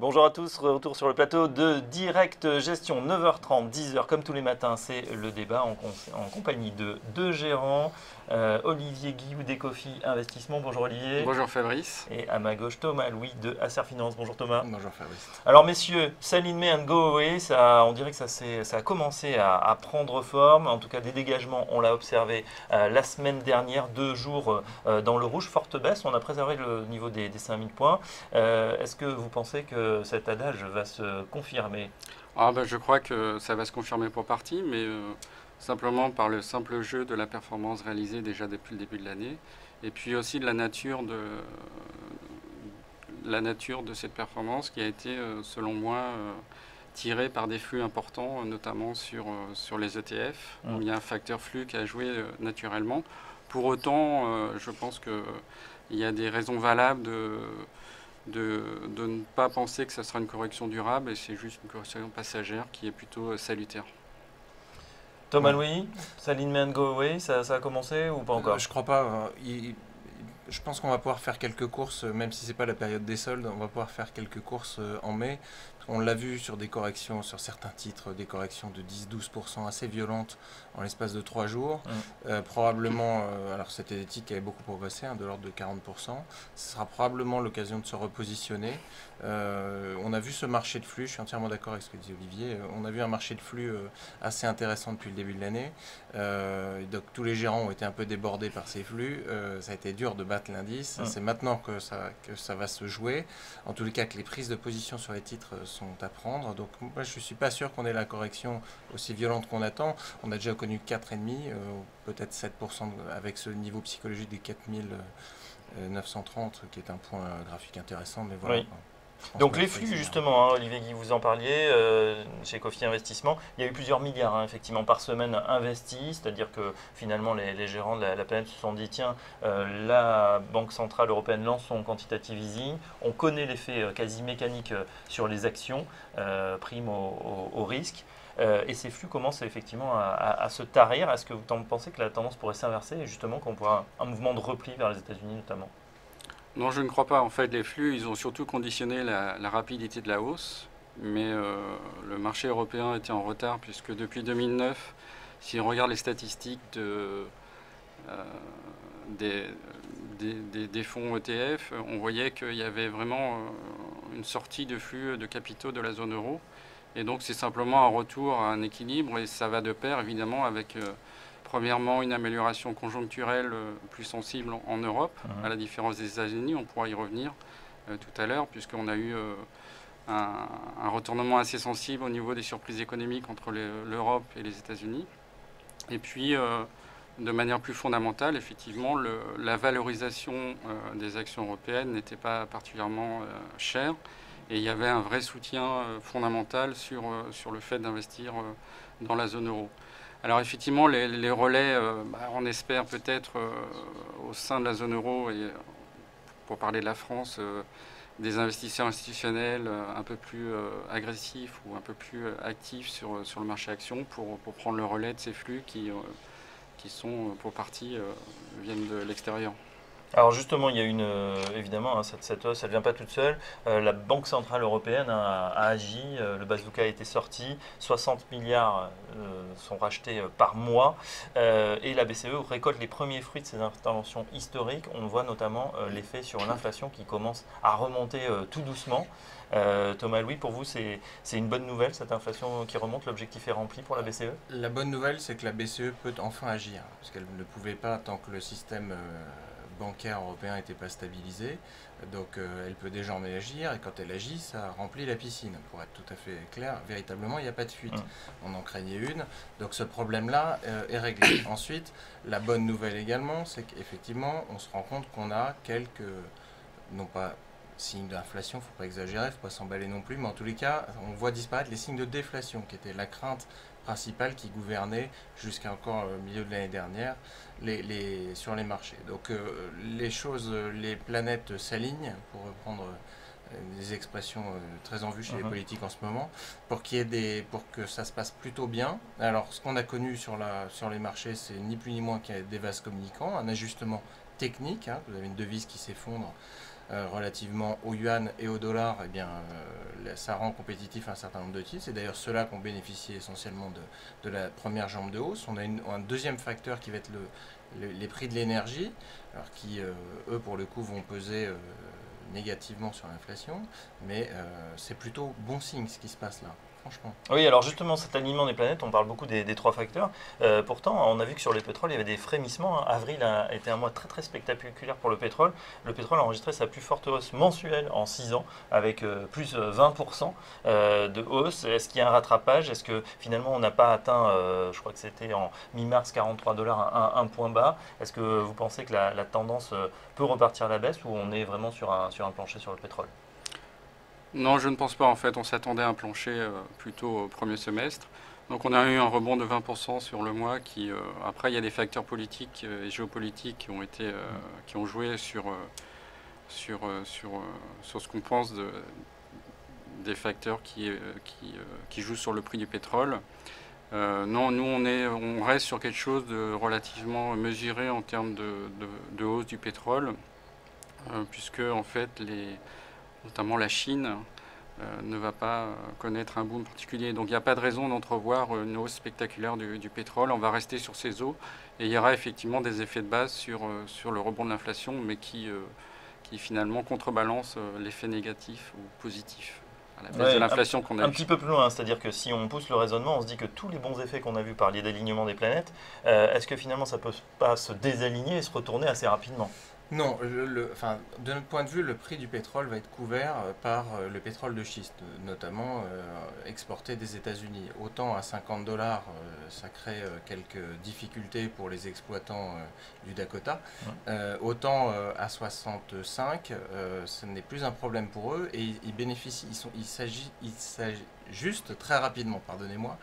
Bonjour à tous, retour sur le plateau de Direct Gestion, 9h30, 10h, comme tous les matins, c'est le débat en compagnie de deux gérants, Olivier Guillou d'Ecofi Investissement, bonjour Olivier. Bonjour Fabrice. Et à ma gauche, Thomas Louis de Acer Finance, bonjour Thomas. Bonjour Fabrice. Alors messieurs, Sell in May and Go Away, on dirait que ça a commencé à prendre forme, en tout cas des dégagements, on l'a observé la semaine dernière, 2 jours dans le rouge, forte baisse, on a préservé le niveau des 5000 points. Est-ce que vous pensez que cet adage va se confirmer? Je crois que ça va se confirmer pour partie, mais simplement par le simple jeu de la performance réalisée déjà depuis le début de l'année, et puis aussi de la nature de cette performance qui a été, selon moi, tirée par des flux importants, notamment sur les ETF. Il y a un facteur flux qui a joué naturellement. Pour autant, je pense qu'il y a des raisons valables de ne pas penser que ça sera une correction durable, et c'est juste une correction passagère qui est plutôt salutaire. Thomas Louis, Sell in May and Go Away, ça a commencé ou pas encore? Je crois pas. Je pense qu'on va pouvoir faire quelques courses, même si c'est pas la période des soldes, on va pouvoir faire quelques courses en mai. On l'a vu sur des corrections, sur certains titres, des corrections de 10-12% assez violentes en l'espace de 3 jours. Probablement, alors c'était des titres qui avaient beaucoup progressé, de l'ordre de 40%. Ce sera probablement l'occasion de se repositionner. On a vu ce marché de flux, je suis entièrement d'accord avec ce que dit Olivier, on a vu un marché de flux assez intéressant depuis le début de l'année. Donc tous les gérants ont été un peu débordés par ces flux. Ça a été dur de battre l'indice. C'est maintenant que ça va se jouer. En tous les cas, que les prises de position sur les titres sont à prendre. Donc moi, je ne suis pas sûr qu'on ait la correction aussi violente qu'on attend. On a déjà connu 4,5, peut-être 7% avec ce niveau psychologique des 4930, qui est un point graphique intéressant. Mais voilà. Oui. Donc les flux, justement, Olivier Guy, vous en parliez, chez Ecofi Investissement, il y a eu plusieurs milliards effectivement par semaine investis, c'est-à-dire que finalement les gérants de la planète se sont dit, tiens, la Banque Centrale Européenne lance son quantitative easing, on connaît l'effet quasi mécanique sur les actions, prime au risque, et ces flux commencent effectivement à se tarir. Est-ce que vous pensez que la tendance pourrait s'inverser et justement qu'on pourra un mouvement de repli vers les États-Unis notamment? Non, je ne crois pas. En fait, les flux, ils ont surtout conditionné la rapidité de la hausse. Mais le marché européen était en retard, puisque depuis 2009, si on regarde les statistiques des fonds ETF, on voyait qu'il y avait vraiment une sortie de flux de capitaux de la zone euro. Et donc, c'est simplement un retour à un équilibre, et ça va de pair, évidemment, avec... Premièrement, une amélioration conjoncturelle plus sensible en Europe, à la différence des États-Unis. On pourra y revenir tout à l'heure, puisqu'on a eu un retournement assez sensible au niveau des surprises économiques entre l'Europe et les États-Unis. Et puis, de manière plus fondamentale, effectivement, la valorisation des actions européennes n'était pas particulièrement chère. Et il y avait un vrai soutien fondamental sur le fait d'investir dans la zone euro. Alors effectivement, les relais, on espère peut-être au sein de la zone euro, et pour parler de la France, des investisseurs institutionnels un peu plus agressifs ou un peu plus actifs sur le marché action pour prendre le relais de ces flux qui sont pour partie viennent de l'extérieur. Alors justement, il y a évidemment, cette hausse, elle ne vient pas toute seule. La Banque Centrale Européenne a agi, le bazooka a été sorti, 60 milliards sont rachetés par mois, et la BCE récolte les premiers fruits de ces interventions historiques. On voit notamment l'effet sur l'inflation qui commence à remonter tout doucement. Thomas Louis, pour vous, c'est une bonne nouvelle, cette inflation qui remonte, l'objectif est rempli pour la BCE? La bonne nouvelle, c'est que la BCE peut enfin agir, parce qu'elle ne pouvait pas tant que le système bancaire européen n'était pas stabilisé. Donc elle peut désormais agir, et quand elle agit, ça remplit la piscine. Pour être tout à fait clair, véritablement, il n'y a pas de fuite. On en craignait une, donc ce problème-là est réglé. Ensuite, la bonne nouvelle également, c'est qu'effectivement, on se rend compte qu'on a quelques, non pas signes d'inflation, il ne faut pas exagérer, il ne faut pas s'emballer non plus, mais en tous les cas, on voit disparaître les signes de déflation, qui étaient la crainte principale qui gouvernait jusqu'à encore au milieu de l'année dernière sur les marchés. Donc les planètes s'alignent, pour reprendre des expressions très en vue chez les politiques en ce moment, pour que ça se passe plutôt bien. Alors ce qu'on a connu sur les marchés, c'est ni plus ni moins qu'il y a des vases communicants, un ajustement technique, vous avez une devise qui s'effondre, relativement au yuan et au dollar, eh bien, ça rend compétitif un certain nombre de titres. C'est d'ailleurs ceux-là qui ont bénéficié essentiellement de la première jambe de hausse. On a un deuxième facteur qui va être les prix de l'énergie, alors qui, eux, pour le coup, vont peser négativement sur l'inflation, mais c'est plutôt bon signe ce qui se passe là, franchement. Oui, alors justement, cet alignement des planètes, on parle beaucoup des trois facteurs. Pourtant, on a vu que sur les pétroles, il y avait des frémissements, hein. Avril a été un mois très très spectaculaire pour le pétrole. Le pétrole a enregistré sa plus forte hausse mensuelle en 6 ans, avec plus 20% de hausse. Est-ce qu'il y a un rattrapage? Est-ce que finalement on n'a pas atteint, je crois que c'était en mi-mars, 43 $, un point bas? Est-ce que vous pensez que la tendance peut repartir à la baisse ou on est vraiment sur un plancher sur le pétrole? Non, je ne pense pas. En fait, on s'attendait à un plancher plutôt au premier semestre. Donc on a eu un rebond de 20% sur le mois après, il y a des facteurs politiques et géopolitiques qui ont joué sur ce qu'on pense des facteurs qui jouent sur le prix du pétrole. Non, nous on reste sur quelque chose de relativement mesuré en termes de hausse du pétrole, puisque en fait notamment la Chine ne va pas connaître un boom particulier. Donc il n'y a pas de raison d'entrevoir une hausse spectaculaire du pétrole. On va rester sur ces eaux et il y aura effectivement des effets de base sur le rebond de l'inflation, mais qui finalement contrebalance l'effet négatif ou positif à la baisse de l'inflation qu'on a un eu. petit peu plus loin, c'est-à-dire que si on pousse le raisonnement, on se dit que tous les bons effets qu'on a vus par les d'alignement des planètes, est-ce que finalement ça ne peut pas se désaligner et se retourner assez rapidement? Non, enfin, de notre point de vue, le prix du pétrole va être couvert par le pétrole de schiste, notamment exporté des États-Unis. Autant à 50 $, ça crée quelques difficultés pour les exploitants du Dakota, autant à 65, ce n'est plus un problème pour eux et ils bénéficient, il s'agit juste très rapidement, pardonnez-moi.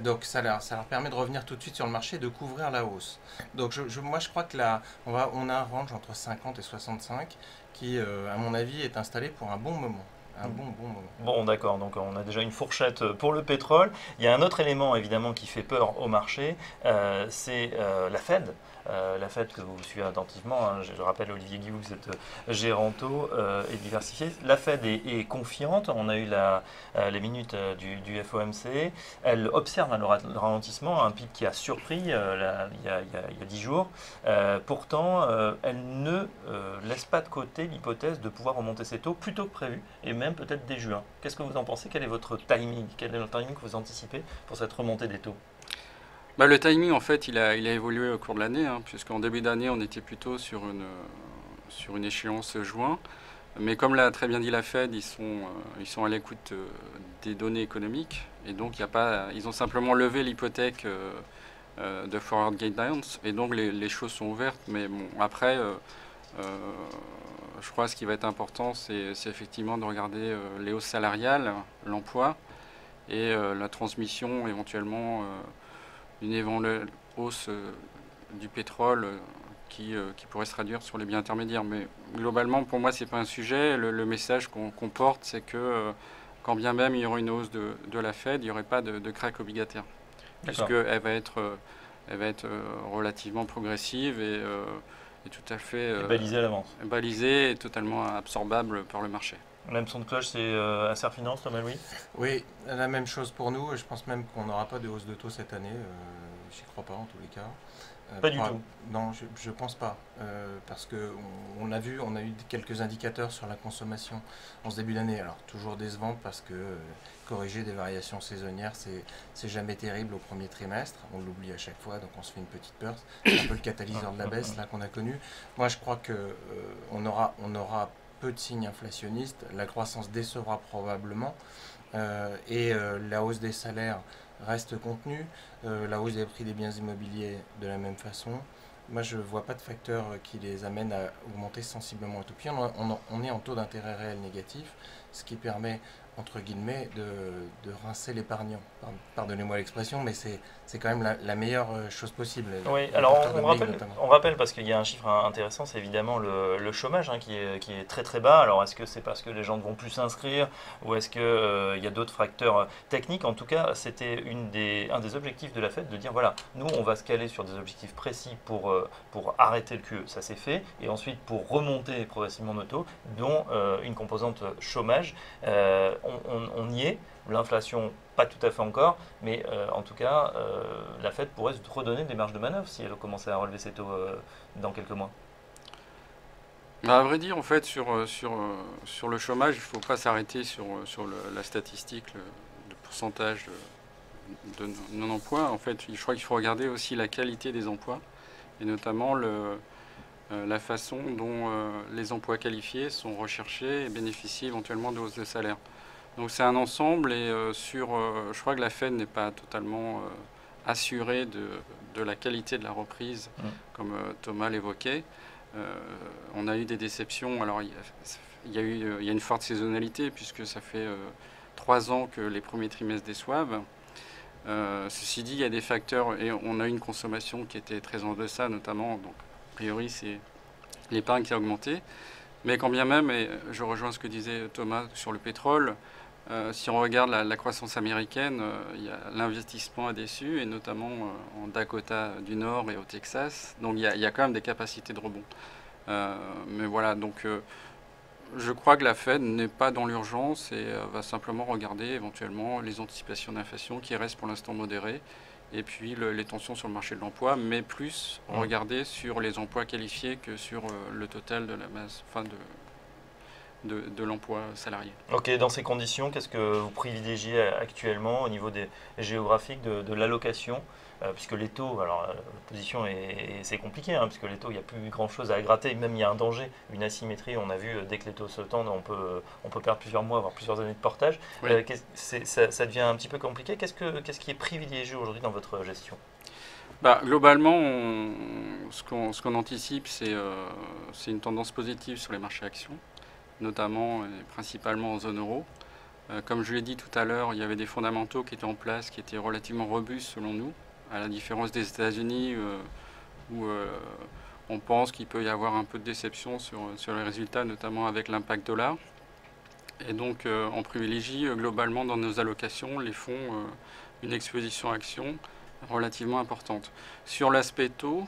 Donc ça leur permet de revenir tout de suite sur le marché et de couvrir la hausse. Donc moi je crois que là, on a un range entre 50 et 65 qui, à mon avis, est installé pour un bon moment. Un bon moment. Bon, d'accord, donc on a déjà une fourchette pour le pétrole. Il y a un autre élément évidemment qui fait peur au marché, c'est la Fed. La Fed que vous suivez attentivement, hein. Je rappelle Olivier Guillou, vous êtes gérantaux et diversifié. La Fed est confiante, on a eu les minutes du FOMC, elle observe le ralentissement, un pic qui a surpris il y a 10 jours. Pourtant, elle ne laisse pas de côté l'hypothèse de pouvoir remonter ses taux plus tôt que prévu, et même peut-être dès juin. Qu'est-ce que vous en pensez? Quel est votre timing? Quel est le timing que vous anticipez pour cette remontée des taux? Le timing, en fait, il a évolué au cours de l'année, hein, puisqu'en début d'année, on était plutôt sur une échéance juin. Mais comme l'a très bien dit la Fed, ils sont à l'écoute des données économiques. Et donc, ils ont simplement levé l'hypothèque de forward guidance. Et donc, les choses sont ouvertes. Mais bon, après, je crois que ce qui va être important, c'est effectivement de regarder les hausses salariales, l'emploi et la transmission éventuellement une éventuelle hausse du pétrole qui pourrait se traduire sur les biens intermédiaires. Mais globalement, pour moi, ce n'est pas un sujet. Le message qu'on porte, c'est que quand bien même il y aura une hausse de la Fed, il n'y aurait pas de crack obligataire, puisqu'elle va être relativement progressive et tout à fait balisée à l'avance. Balisée et totalement absorbable par le marché. Même son de cloche, c'est Acer Finance, Thomas Louis? Oui, la même chose pour nous. Je pense même qu'on n'aura pas de hausse de taux cette année. J'y crois pas en tous les cas. Pas du tout. Non, je pense pas. Parce que on a eu quelques indicateurs sur la consommation en ce début d'année. Alors toujours décevant parce que corriger des variations saisonnières, c'est jamais terrible au premier trimestre. On l'oublie à chaque fois, donc on se fait une petite peur. C'est un peu le catalyseur de la baisse là qu'on a connu. Moi, je crois que on aura peu de signes inflationnistes. La croissance décevra probablement. Et la hausse des salaires reste contenue. La hausse des prix des biens immobiliers de la même façon. Moi, je ne vois pas de facteurs qui les amènent à augmenter sensiblement à tout prix. On est en taux d'intérêt réel négatif, ce qui permet, entre guillemets, de rincer l'épargnant. Pardonnez-moi l'expression, mais c'est quand même la meilleure chose possible. Oui, alors on rappelle parce qu'il y a un chiffre intéressant, c'est évidemment le chômage qui est très très bas. Alors est-ce que c'est parce que les gens ne vont plus s'inscrire ou est-ce qu'il y a d'autres facteurs techniques? En tout cas, c'était un des objectifs de la fête de dire voilà, nous on va se caler sur des objectifs précis pour arrêter le QE, ça c'est fait, et ensuite pour remonter progressivement nos taux, dont une composante chômage. On y est, l'inflation pas tout à fait encore, mais en tout cas la Fed pourrait se redonner des marges de manœuvre si elle commençait à relever ses taux dans quelques mois. À vrai dire, en fait, sur le chômage, il ne faut pas s'arrêter sur la statistique, le pourcentage de non-emploi. En fait, je crois qu'il faut regarder aussi la qualité des emplois, et notamment la façon dont les emplois qualifiés sont recherchés et bénéficient éventuellement de hausses de salaire. Donc c'est un ensemble et je crois que la Fed n'est pas totalement assurée de la qualité de la reprise, comme Thomas l'évoquait. On a eu des déceptions. Alors il y a une forte saisonnalité puisque ça fait 3 ans que les premiers trimestres déçoivent. Ceci dit, il y a des facteurs et on a eu une consommation qui était très en deçà, notamment. Donc a priori c'est l'épargne qui a augmenté. Mais quand bien même, et je rejoins ce que disait Thomas sur le pétrole, si on regarde la croissance américaine, l'investissement a déçu, et notamment en Dakota du Nord et au Texas. Donc il y a quand même des capacités de rebond. Mais voilà, donc je crois que la Fed n'est pas dans l'urgence et va simplement regarder éventuellement les anticipations d'inflation qui restent pour l'instant modérées. Et puis les tensions sur le marché de l'emploi, mais plus regarder sur les emplois qualifiés que sur le total de la masse, de l'emploi salarié. Ok, dans ces conditions, qu'est-ce que vous privilégiez actuellement au niveau des géographiques de l'allocation puisque les taux, alors la position c'est compliqué, puisque les taux, il n'y a plus grand-chose à gratter, même il y a un danger, une asymétrie, on a vu dès que les taux se tendent, on peut perdre plusieurs mois, voire plusieurs années de portage. Oui. Ça devient un petit peu compliqué. Qu'est-ce qui est privilégié aujourd'hui dans votre gestion? Globalement, ce qu'on anticipe, c'est une tendance positive sur les marchés actions, notamment et principalement en zone euro. Comme je l'ai dit tout à l'heure, il y avait des fondamentaux qui étaient en place, qui étaient relativement robustes selon nous, à la différence des États-Unis où on pense qu'il peut y avoir un peu de déception sur les résultats, notamment avec l'impact dollar. Et donc on privilégie globalement dans nos allocations les fonds une exposition action relativement importante. Sur l'aspect taux,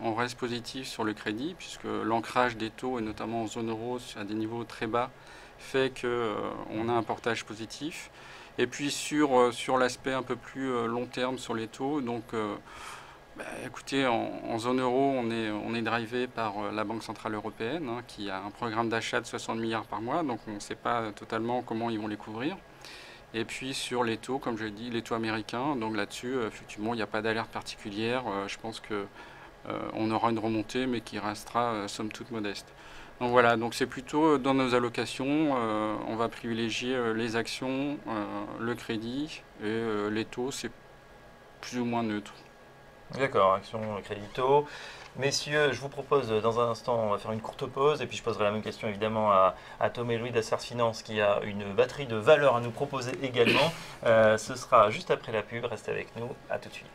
on reste positif sur le crédit puisque l'ancrage des taux, et notamment en zone euro à des niveaux très bas, fait qu'on a un portage positif. Et puis sur l'aspect un peu plus long terme sur les taux, donc écoutez, en zone euro, on est drivé par la Banque Centrale Européenne qui a un programme d'achat de 60 milliards par mois, donc on ne sait pas totalement comment ils vont les couvrir. Et puis sur les taux, comme je l'ai dit, les taux américains, donc là-dessus, effectivement, il n'y a pas d'alerte particulière. Je pense qu'on aura une remontée, mais qui restera somme toute modeste. Donc voilà, donc c'est plutôt dans nos allocations, on va privilégier les actions, le crédit, et les taux, c'est plus ou moins neutre. D'accord, actions, crédit, taux. Messieurs, je vous propose dans un instant, on va faire une courte pause et puis je poserai la même question évidemment à Thomas et Louis d'Acer Finance qui a une batterie de valeurs à nous proposer également. Ce sera juste après la pub, restez avec nous, à tout de suite.